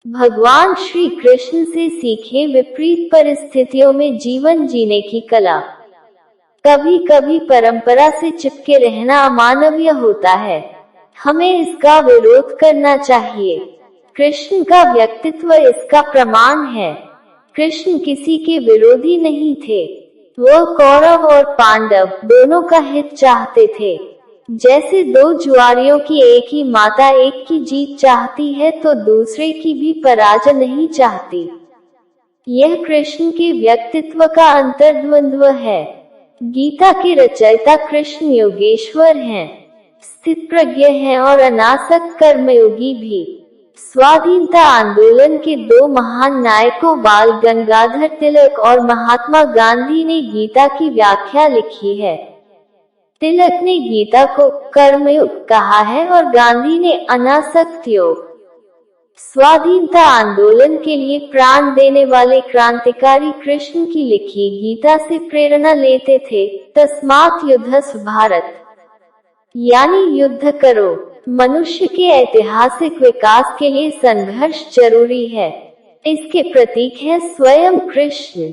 भगवान श्री कृष्ण से सीखे विपरीत परिस्थितियों में जीवन जीने की कला। कभी कभी परंपरा से चिपके रहना अमानवीय होता है, हमें इसका विरोध करना चाहिए। कृष्ण का व्यक्तित्व इसका प्रमाण है। कृष्ण किसी के विरोधी नहीं थे, वह कौरव और पांडव दोनों का हित चाहते थे। जैसे दो जुआरियों की एक ही माता एक की जीत चाहती है तो दूसरे की भी पराजय नहीं चाहती। यह कृष्ण के व्यक्तित्व का अंतर्द्वंद्व है। गीता के रचयिता कृष्ण योगेश्वर हैं, स्थित प्रज्ञ हैं और अनासक्त कर्मयोगी भी। स्वाधीनता आंदोलन के दो महान नायकों बाल गंगाधर तिलक और महात्मा गांधी ने गीता की व्याख्या लिखी है। तिलक ने गीता को कर्मयोग कहा है और गांधी ने अनासक्त योग। स्वाधीनता आंदोलन के लिए प्राण देने वाले क्रांतिकारी कृष्ण की लिखी गीता से प्रेरणा लेते थे। तस्मात् युद्धस्व भारत, यानी युद्ध करो। मनुष्य के ऐतिहासिक विकास के लिए संघर्ष जरूरी है। इसके प्रतीक है स्वयं कृष्ण।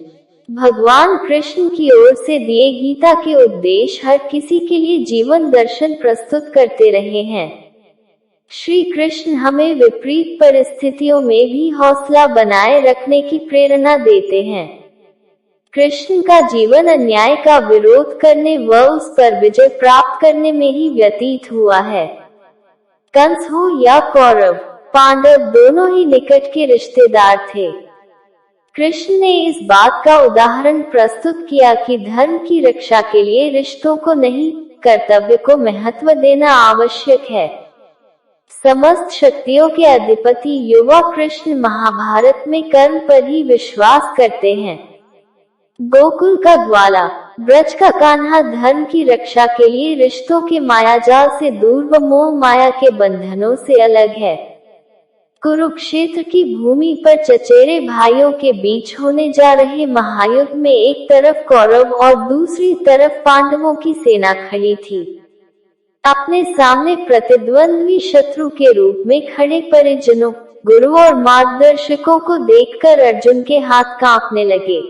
भगवान कृष्ण की ओर से दिए गीता के उपदेश हर किसी के लिए जीवन दर्शन प्रस्तुत करते रहे हैं। श्री कृष्ण हमें विपरीत परिस्थितियों में भी हौसला बनाए रखने की प्रेरणा देते हैं। कृष्ण का जीवन अन्याय का विरोध करने व उस पर विजय प्राप्त करने में ही व्यतीत हुआ है। कंस हो या कौरव, पांडव दोनों ही निकट के रिश्तेदार थे। कृष्ण ने इस बात का उदाहरण प्रस्तुत किया कि धर्म की रक्षा के लिए रिश्तों को नहीं, कर्तव्य को महत्व देना आवश्यक है। समस्त शक्तियों के अधिपति युवा कृष्ण महाभारत में कर्म पर ही विश्वास करते हैं। गोकुल का ग्वाला, ब्रज का कान्हा धर्म की रक्षा के लिए रिश्तों के मायाजाल से दूर व मोह माया के बंधनों से अलग है। कुरुक्षेत्र की भूमि पर चचेरे भाइयों के बीच होने जा रहे महायुद्ध में एक तरफ कौरव और दूसरी तरफ पांडवों की सेना खड़ी थी। अपने सामने प्रतिद्वंद्वी शत्रु के रूप में खड़े परिजनों, गुरु और मार्गदर्शकों को देखकर अर्जुन के हाथ कांपने लगे।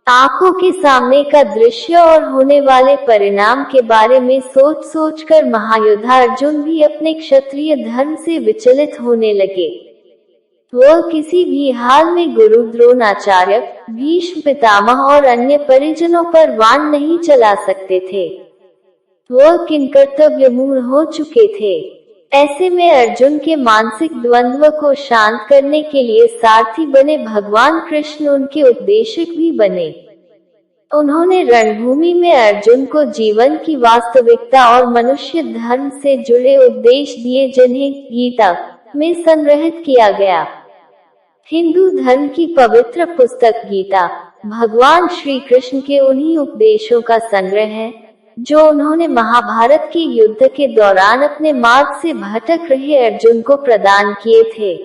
आंखों के सामने का दृश्य और होने वाले परिणाम के बारे में सोच सोचकर महायोद्धा अर्जुन भी अपने क्षत्रिय धर्म से विचलित होने लगे। वह किसी भी हाल में गुरु द्रोणाचार्य, भीष्म पितामह और अन्य परिजनों पर वाण नहीं चला सकते थे। वह किंकर्तव्यमूढ़ हो चुके थे। ऐसे में अर्जुन के मानसिक द्वंद्व को शांत करने के लिए सारथी बने भगवान कृष्ण उनके उपदेशक भी बने। उन्होंने रणभूमि में अर्जुन को जीवन की वास्तविकता और मनुष्य धर्म से जुड़े उपदेश दिए जिन्हें गीता में संग्रहित किया गया। हिंदू धर्म की पवित्र पुस्तक गीता भगवान श्री कृष्ण के उन्हीं उपदेशों का संग्रह है जो उन्होंने महाभारत के युद्ध के दौरान अपने मार्ग से भटक रहे अर्जुन को प्रदान किए थे।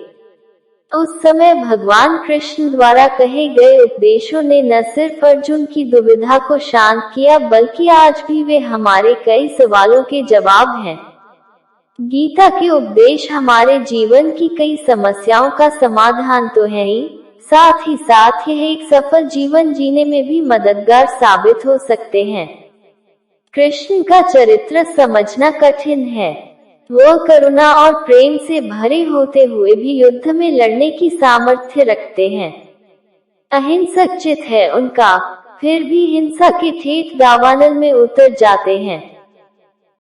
उस समय भगवान कृष्ण द्वारा कहे गए उपदेशों ने न सिर्फ अर्जुन की दुविधा को शांत किया बल्कि आज भी वे हमारे कई सवालों के जवाब हैं। गीता के उपदेश हमारे जीवन की कई समस्याओं का समाधान तो है ही, साथ ही साथ यह एक सफल जीवन जीने में भी मददगार साबित हो सकते हैं। कृष्ण का चरित्र समझना कठिन है। वह करुणा और प्रेम से भरे होते हुए भी युद्ध में लड़ने की सामर्थ्य रखते हैं। अहिंसक चित है उनका, फिर भी हिंसा के ठेठ दावानल में उतर जाते हैं।